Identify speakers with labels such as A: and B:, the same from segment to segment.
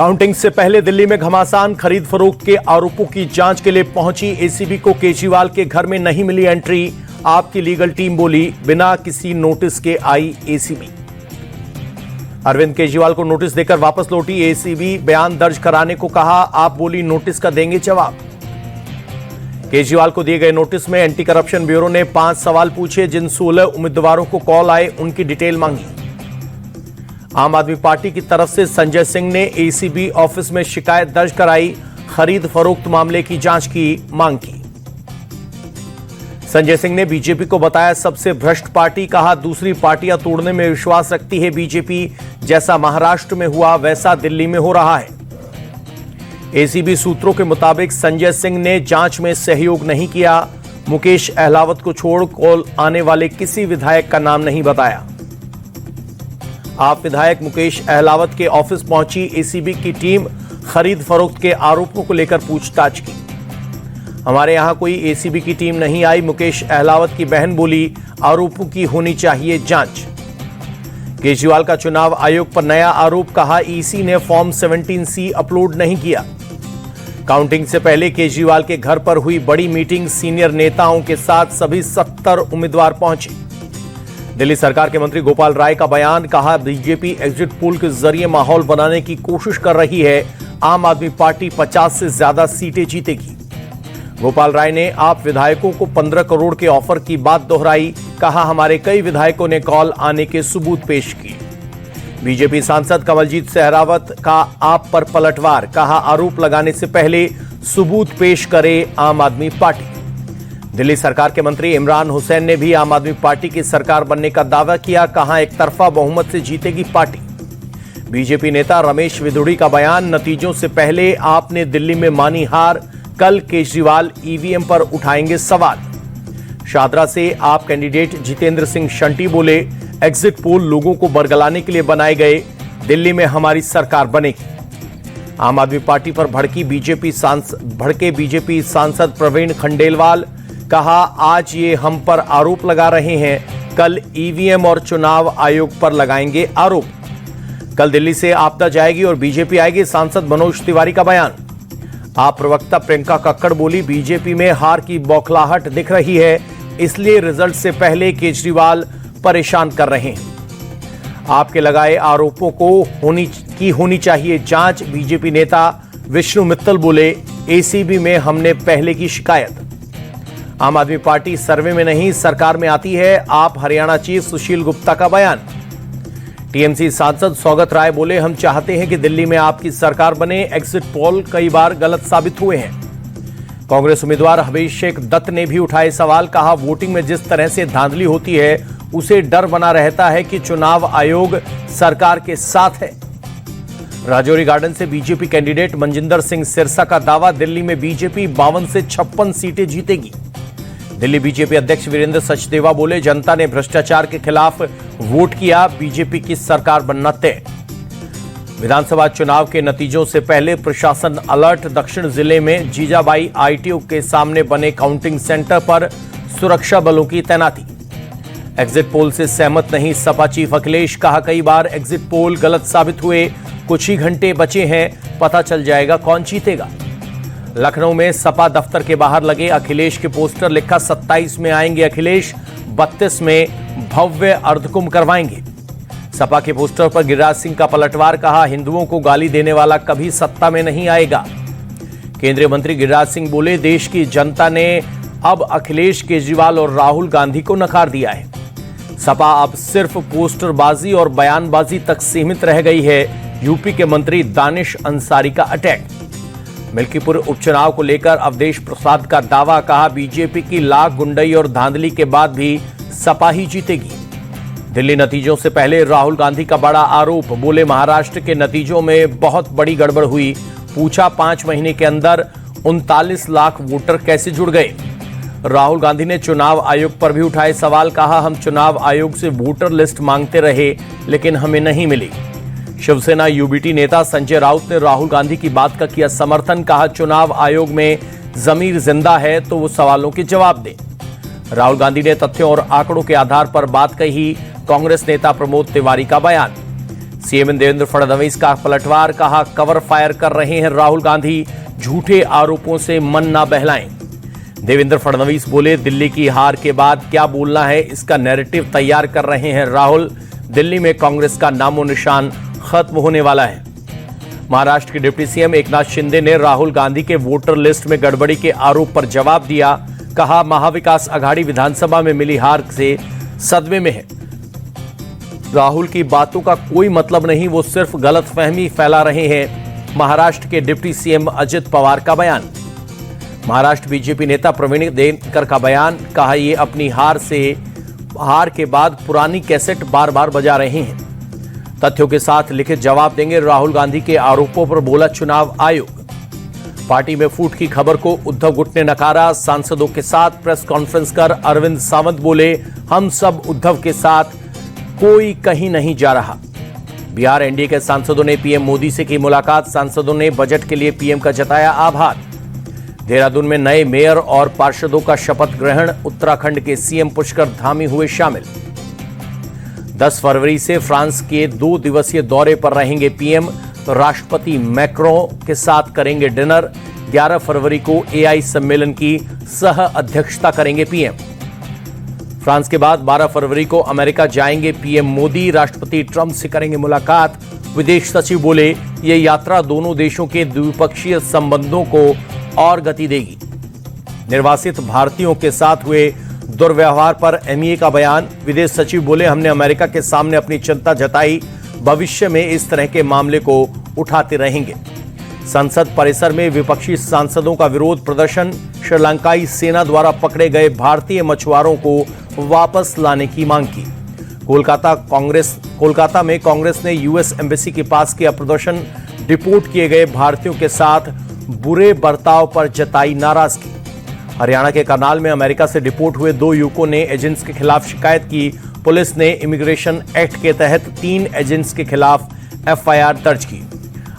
A: Counting से पहले दिल्ली में घमासान, खरीद फरोख्त के आरोपों की जांच के लिए पहुंची एसीबी को केजरीवाल के घर में नहीं मिली एंट्री। आपकी लीगल टीम बोली, बिना किसी नोटिस के आई एसीबी। अरविंद केजरीवाल को नोटिस देकर वापस लौटी एसीबी, बयान दर्ज कराने को कहा। आप बोली, नोटिस का देंगे जवाब। केजरीवाल को दिए गए नोटिस में एंटी करप्शन ब्यूरो ने 5 सवाल पूछे। जिन 16 उम्मीदवारों को कॉल आए उनकी डिटेल मांगी। आम आदमी पार्टी की तरफ से संजय सिंह ने एसीबी ऑफिस में शिकायत दर्ज कराई। खरीद फरोख्त मामले की जांच की मांग की। संजय सिंह ने बीजेपी को बताया सबसे भ्रष्ट पार्टी। कहा, दूसरी पार्टियां तोड़ने में विश्वास रखती है बीजेपी। जैसा महाराष्ट्र में हुआ वैसा दिल्ली में हो रहा है। एसीबी सूत्रों के मुताबिक संजय सिंह ने जांच में सहयोग नहीं किया। मुकेश अहलावत को छोड़ कॉल आने वाले किसी विधायक का नाम नहीं बताया। आप विधायक मुकेश अहलावत के ऑफिस पहुंची एसीबी की टीम। खरीद फरोख्त के आरोपों को लेकर पूछताछ की। हमारे यहां कोई एसीबी की टीम नहीं आई, मुकेश अहलावत की बहन बोली। आरोपों की होनी चाहिए जांच। केजरीवाल का चुनाव आयोग पर नया आरोप। कहा, ईसी ने फॉर्म 17C अपलोड नहीं किया। काउंटिंग से पहले केजरीवाल के घर पर हुई बड़ी मीटिंग। सीनियर नेताओं के साथ सभी 70 उम्मीदवार पहुंचे। दिल्ली सरकार के मंत्री गोपाल राय का बयान। कहा, बीजेपी एग्जिट पोल के जरिए माहौल बनाने की कोशिश कर रही है। आम आदमी पार्टी 50 से ज्यादा सीटें जीतेगी। गोपाल राय ने आप विधायकों को 15 करोड़ के ऑफर की बात दोहराई। कहा, हमारे कई विधायकों ने कॉल आने के सबूत पेश किए। बीजेपी सांसद कमलजीत सहरावत का आप पर पलटवार। कहा, आरोप लगाने से पहले सबूत पेश करे आम आदमी पार्टी। दिल्ली सरकार के मंत्री इमरान हुसैन ने भी आम आदमी पार्टी की सरकार बनने का दावा किया। कहा, एक तरफा बहुमत से जीतेगी पार्टी। बीजेपी नेता रमेश विधुड़ी का बयान। नतीजों से पहले आपने दिल्ली में मानी हार। कल केजरीवाल ईवीएम पर उठाएंगे सवाल। शादरा से आप कैंडिडेट जितेंद्र सिंह शंटी बोले, एग्जिट पोल लोगों को बरगलाने के लिए बनाए गए। दिल्ली में हमारी सरकार बनेगी। आम आदमी पार्टी पर भड़के बीजेपी सांसद प्रवीण खंडेलवाल। कहा, आज ये हम पर आरोप लगा रहे हैं, कल ईवीएम और चुनाव आयोग पर लगाएंगे आरोप। कल दिल्ली से आपदा जाएगी और बीजेपी आएगी। सांसद मनोज तिवारी का बयान। आप प्रवक्ता प्रियंका कक्कड़ बोली, बीजेपी में हार की बौखलाहट दिख रही है, इसलिए रिजल्ट से पहले केजरीवाल परेशान कर रहे हैं। आपके लगाए आरोपों को होनी चाहिए जांच। बीजेपी नेता विष्णु मित्तल बोले, एसीबी में हमने पहले की शिकायत। आम आदमी पार्टी सर्वे में नहीं सरकार में आती है। आप हरियाणा चीफ सुशील गुप्ता का बयान। टीएमसी सांसद सौगत राय बोले, हम चाहते हैं कि दिल्ली में आपकी सरकार बने। एग्जिट पोल कई बार गलत साबित हुए हैं। कांग्रेस उम्मीदवार अभिषेक दत्त ने भी उठाए सवाल। कहा, वोटिंग में जिस तरह से धांधली होती है उसे डर बना रहता है कि चुनाव आयोग सरकार के साथ है। राजौरी गार्डन से बीजेपी कैंडिडेट मनजिंदर सिंह सिरसा का दावा। दिल्ली में बीजेपी 52 से 56 सीटें जीतेगी। दिल्ली बीजेपी अध्यक्ष वीरेंद्र सचदेवा बोले, जनता ने भ्रष्टाचार के खिलाफ वोट किया। बीजेपी की सरकार बनना तय। विधानसभा चुनाव के नतीजों से पहले प्रशासन अलर्ट। दक्षिण जिले में जीजाबाई आईटीओ के सामने बने काउंटिंग सेंटर पर सुरक्षा बलों की तैनाती। एग्जिट पोल से सहमत नहीं सपा चीफ अखिलेश। कहा, कई बार एग्जिट पोल गलत साबित हुए। कुछ ही घंटे बचे हैं, पता चल जाएगा कौन जीतेगा। लखनऊ में सपा दफ्तर के बाहर लगे अखिलेश के पोस्टर। लिखा, 27 में आएंगे अखिलेश, 32 में भव्य अर्धकुंभ करवाएंगे। सपा के पोस्टर पर गिरिराज सिंह का पलटवार। कहा, हिंदुओं को गाली देने वाला कभी सत्ता में नहीं आएगा। केंद्रीय मंत्री गिरिराज सिंह बोले, देश की जनता ने अब अखिलेश केजरीवाल और राहुल गांधी को नकार दिया है। सपा अब सिर्फ पोस्टरबाजी और बयानबाजी तक सीमित रह गई है। यूपी के मंत्री दानिश अंसारी का अटैक। मिल्कीपुर उपचुनाव को लेकर अवधेश प्रसाद का दावा। कहा, बीजेपी की लाख गुंडई और धांधली के बाद भी सपा ही जीतेगी। दिल्ली नतीजों से पहले राहुल गांधी का बड़ा आरोप। बोले, महाराष्ट्र के नतीजों में बहुत बड़ी गड़बड़ हुई। पूछा, 5 महीने के अंदर 39 लाख वोटर कैसे जुड़ गए। राहुल गांधी ने चुनाव आयोग पर भी उठाए सवाल। कहा, हम चुनाव आयोग से वोटर लिस्ट मांगते रहे लेकिन हमें नहीं मिली। शिवसेना यूबीटी नेता संजय राउत ने राहुल गांधी की बात का किया समर्थन। कहा, चुनाव आयोग में जमीर जिंदा है तो वो सवालों के जवाब दे। राहुल गांधी ने तथ्यों और आंकड़ों के आधार पर बात कही। कांग्रेस नेता प्रमोद तिवारी का बयान। सीएम देवेंद्र फडणवीस का पलटवार, कहा कवर फायर कर रहे हैं राहुल गांधी, झूठे आरोपों से मन ना बहलाएं। देवेंद्र फडणवीस बोले, दिल्ली की हार के बाद क्या बोलना है इसका नैरेटिव तैयार कर रहे हैं राहुल। दिल्ली में कांग्रेस का नामो निशान खत्म होने वाला है। महाराष्ट्र के डिप्टी सीएम एकनाथ शिंदे ने राहुल गांधी के वोटर लिस्ट में गड़बड़ी के आरोप पर जवाब दिया। कहा, महाविकास आघाड़ी विधानसभा में मिली हार से सदमे में है। राहुल की बातों का कोई मतलब नहीं, वो सिर्फ गलतफहमी फैला रहे हैं। महाराष्ट्र के डिप्टी सीएम अजित पवार का बयान। महाराष्ट्र बीजेपी नेता प्रवीण देवकर का बयान, कहा ये अपनी हार के बाद पुरानी कैसेट बार बार बजा रहे हैं। तथ्यों के साथ लिखित जवाब देंगे राहुल गांधी के आरोपों पर, बोला चुनाव आयोग। पार्टी में फूट की खबर को उद्धव गुट ने नकारा। सांसदों के साथ प्रेस कॉन्फ्रेंस कर अरविंद सावंत बोले, हम सब उद्धव के साथ, कोई कहीं नहीं जा रहा। बिहार एनडीए के सांसदों ने पीएम मोदी से की मुलाकात। सांसदों ने बजट के लिए पीएम का जताया आभार। देहरादून में नए मेयर और पार्षदों का शपथ ग्रहण। उत्तराखंड के सीएम पुष्कर धामी हुए शामिल। 10 फरवरी से फ्रांस के 2 दिवसीय दौरे पर रहेंगे पीएम। राष्ट्रपति मैक्रों के साथ करेंगे डिनर। 11 फरवरी को एआई सम्मेलन की सह अध्यक्षता करेंगे पीएम। फ्रांस के बाद 12 फरवरी को अमेरिका जाएंगे पीएम मोदी। राष्ट्रपति ट्रंप से करेंगे मुलाकात। विदेश सचिव बोले, यह यात्रा दोनों देशों के द्विपक्षीय संबंधों को और गति देगी। निर्वासित भारतीयों के साथ हुए दुर्व्यवहार पर एमईए का बयान। विदेश सचिव बोले, हमने अमेरिका के सामने अपनी चिंता जताई, भविष्य में इस तरह के मामले को उठाते रहेंगे। संसद परिसर में विपक्षी सांसदों का विरोध प्रदर्शन। श्रीलंकाई सेना द्वारा पकड़े गए भारतीय मछुआरों को वापस लाने की मांग की। कोलकाता में कांग्रेस ने यूएस एम्बेसी के पास किया प्रदर्शन। डिपोर्ट किए गए भारतीयों के साथ बुरे बर्ताव पर जताई नाराजगी। हरियाणा के करनाल में अमेरिका से डिपोर्ट हुए 2 युवकों ने एजेंट्स के खिलाफ शिकायत की। पुलिस ने इमिग्रेशन एक्ट के तहत 3 एजेंट्स के खिलाफ एफआईआर दर्ज की।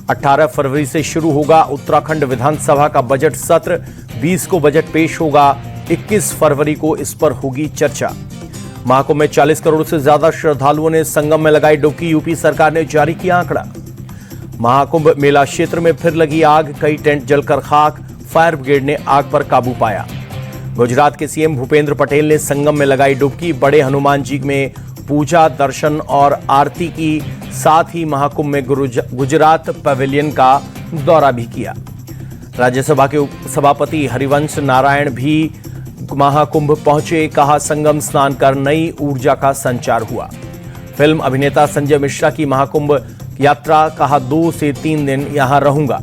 A: 18 फरवरी से शुरू होगा उत्तराखंड विधानसभा का बजट सत्र। 20 को बजट पेश होगा। 21 फरवरी को इस पर होगी चर्चा। महाकुंभ में 40 करोड़ से ज्यादा श्रद्धालुओं ने संगम में लगाई डुबकी। यूपी सरकार ने जारी किया आंकड़ा। महाकुंभ मेला क्षेत्र में फिर लगी आग। कई टेंट जलकर खाक। फायर ब्रिगेड ने आग पर काबू पाया। गुजरात के सीएम भूपेंद्र पटेल ने संगम में लगाई डुबकी। बड़े हनुमान जी में पूजा, दर्शन और आरती की। साथ ही महाकुंभ में गुजरात पवेलियन का दौरा भी किया। राज्यसभा के सभापति हरिवंश नारायण भी महाकुंभ पहुंचे। कहा, संगम स्नान कर नई ऊर्जा का संचार हुआ। फिल्म अभिनेता संजय मिश्रा की महाकुंभ यात्रा। कहा, 2 से 3 दिन यहां रहूंगा।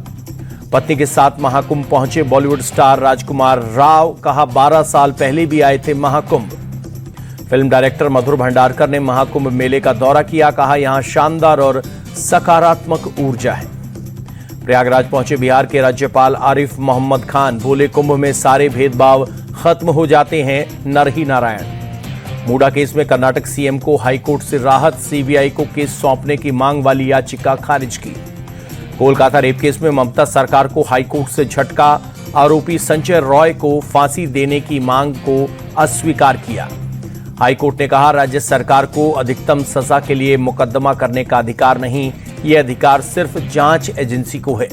A: पत्नी के साथ महाकुंभ पहुंचे बॉलीवुड स्टार राजकुमार राव। कहा, 12 साल पहले भी आए थे महाकुंभ। फिल्म डायरेक्टर मधुर भंडारकर ने महाकुंभ मेले का दौरा किया। कहा, यहां शानदार और सकारात्मक ऊर्जा है। प्रयागराज पहुंचे बिहार के राज्यपाल आरिफ मोहम्मद खान। बोले, कुंभ में सारे भेदभाव खत्म हो जाते हैं, नर ही नारायण। मूडा केस में कर्नाटक सीएम को हाईकोर्ट से राहत। सीबीआई को केस सौंपने की मांग वाली याचिका खारिज की। कोलकाता रेप केस में ममता सरकार को हाईकोर्ट से झटका। आरोपी संजय रॉय को फांसी देने की मांग को अस्वीकार किया। हाईकोर्ट ने कहा, राज्य सरकार को अधिकतम सजा के लिए मुकदमा करने का अधिकार नहीं, यह अधिकार सिर्फ जांच एजेंसी को है।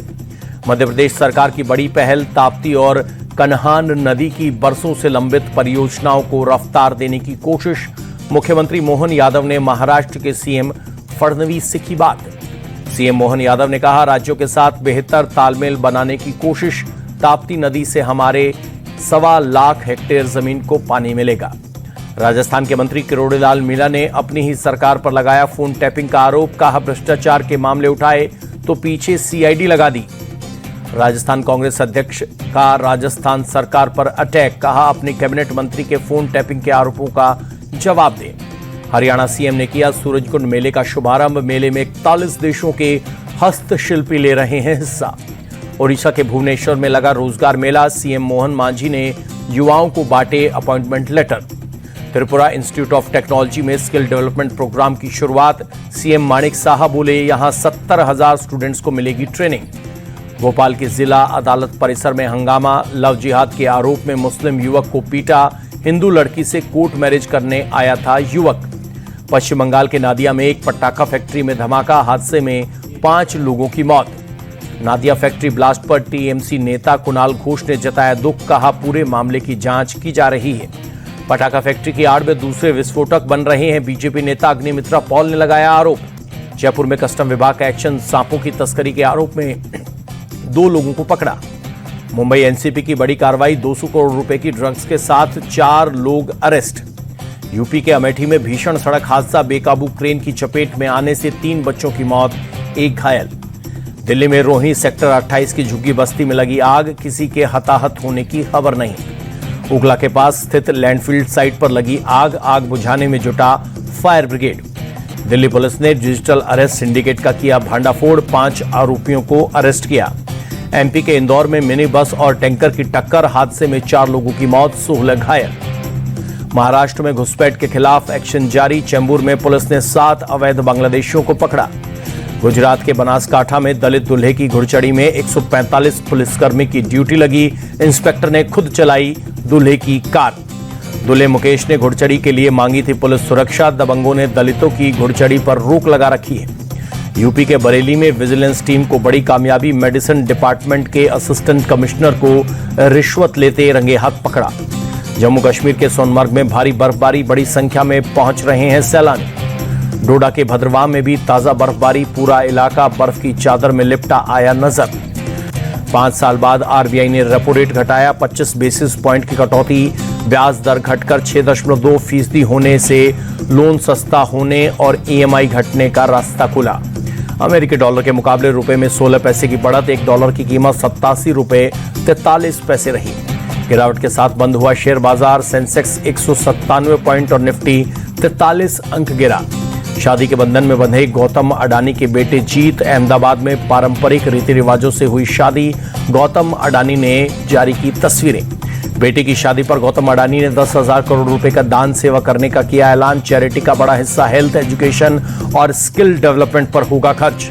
A: मध्य प्रदेश सरकार की बड़ी पहल। ताप्ती और कन्हान नदी की बरसों से लंबित परियोजनाओं को रफ्तार देने की कोशिश। मुख्यमंत्री मोहन यादव ने महाराष्ट्र के सीएम फडणवीस से की बात। सीएम मोहन यादव ने कहा, राज्यों के साथ बेहतर तालमेल बनाने की कोशिश। ताप्ती नदी से हमारे 1.25 लाख हेक्टेयर जमीन को पानी मिलेगा। राजस्थान के मंत्री किरोड़ीलाल मीणा ने अपनी ही सरकार पर लगाया फोन टैपिंग का आरोप। कहा, भ्रष्टाचार के मामले उठाए तो पीछे सीआईडी लगा दी। राजस्थान कांग्रेस अध्यक्ष का राजस्थान सरकार पर अटैक। कहा, अपने कैबिनेट मंत्री के फोन टैपिंग के आरोपों का जवाब दें। हरियाणा सीएम ने किया सूरजकुंड मेले का शुभारंभ। मेले में 41 देशों के हस्तशिल्पी ले रहे हैं हिस्सा। ओडिशा के भुवनेश्वर में लगा रोजगार मेला। सीएम मोहन मांझी ने युवाओं को बांटे appointment letter. Tripura institute of technology में स्किल डेवलपमेंट प्रोग्राम की शुरुआत। सीएम माणिक साहा बोले, यहां 70,000 स्टूडेंट्स को मिलेगी ट्रेनिंग। भोपाल की जिला अदालत परिसर में हंगामा। लव जिहाद के आरोप में मुस्लिम युवक को पीटा। हिंदू लड़की से कोर्ट मैरिज करने आया था युवक। पश्चिम बंगाल के नादिया में एक पटाखा फैक्ट्री में धमाका, हादसे में 5 लोगों की मौत। नादिया फैक्ट्री ब्लास्ट पर टीएमसी नेता कुणाल घोष ने जताया दुख, कहा पूरे मामले की जांच की जा रही है। पटाखा फैक्ट्री की आड़ में दूसरे विस्फोटक बन रहे हैं, बीजेपी नेता अग्निमित्रा पॉल ने लगाया आरोप। जयपुर में कस्टम विभाग का एक्शन, सांपों की तस्करी के आरोप में 2 लोगों को पकड़ा। मुंबई एनसीपी की बड़ी कार्रवाई, 200 करोड़ रुपए की ड्रग्स के साथ 4 लोग अरेस्ट। यूपी के अमेठी में भीषण सड़क हादसा, बेकाबू क्रेन की चपेट में आने से 3 बच्चों की मौत, 1 घायल। दिल्ली में रोहिणी सेक्टर 28 की झुग्गी बस्ती में लगी आग, किसी के हताहत होने की खबर नहीं। उगला के पास स्थित लैंडफील्ड साइट पर लगी आग बुझाने में जुटा फायर ब्रिगेड। दिल्ली पुलिस ने डिजिटल अरेस्ट सिंडिकेट का किया भांडाफोड़, 5 आरोपियों को अरेस्ट किया। एमपी के इंदौर में मिनी बस और टैंकर की टक्कर, हादसे में 4 लोगों की मौत, 16 घायल। महाराष्ट्र में घुसपैठ के खिलाफ एक्शन जारी, चेंबूर में पुलिस ने 7 अवैध बांग्लादेशियों को पकड़ा। गुजरात के बनासकांठा में दलित दूल्हे की घुड़चढ़ी में 145 पुलिसकर्मी की ड्यूटी लगी, इंस्पेक्टर ने खुद चलाई दूल्हे की कार। दूल्हे मुकेश ने घुड़चढ़ी के लिए मांगी थी पुलिस सुरक्षा, दबंगों ने दलितों की घुड़चढ़ी पर रोक लगा रखी है। यूपी के बरेली में विजिलेंस टीम को बड़ी कामयाबी, मेडिसिन डिपार्टमेंट के असिस्टेंट कमिश्नर को रिश्वत लेते रंगे हाथ पकड़ा। जम्मू कश्मीर के सोनमर्ग में भारी बर्फबारी, बड़ी संख्या में पहुंच रहे हैं सैलानी। डोडा के भद्रवाह में भी ताजा बर्फबारी, पूरा इलाका बर्फ की चादर में लिपटा आया नजर। 5 साल बाद आरबीआई ने रेपो रेट घटाया, 25 बेसिस पॉइंट की कटौती, ब्याज दर घटकर 6.2% होने से लोन सस्ता होने और ईएमआई घटने का रास्ता खुला। अमेरिकी डॉलर के मुकाबले रुपए में 16 पैसे की बढ़त, $1 की कीमत 87 रुपए 43 पैसे रही। गिरावट के साथ बंद हुआ शेयर बाजार, सेंसेक्स 197 पॉइंट और निफ्टी 43 अंक गिरा। शादी के बंधन में बंधे गौतम अडानी के बेटे जीत, अहमदाबाद में पारंपरिक रीति रिवाजों से हुई शादी, गौतम अडानी ने जारी की तस्वीरें। बेटे की शादी पर गौतम अडानी ने 10,000 करोड़ रुपए का दान सेवा करने का किया ऐलान। चैरिटी का बड़ा हिस्सा हेल्थ, एजुकेशन और स्किल डेवलपमेंट पर होगा खर्च।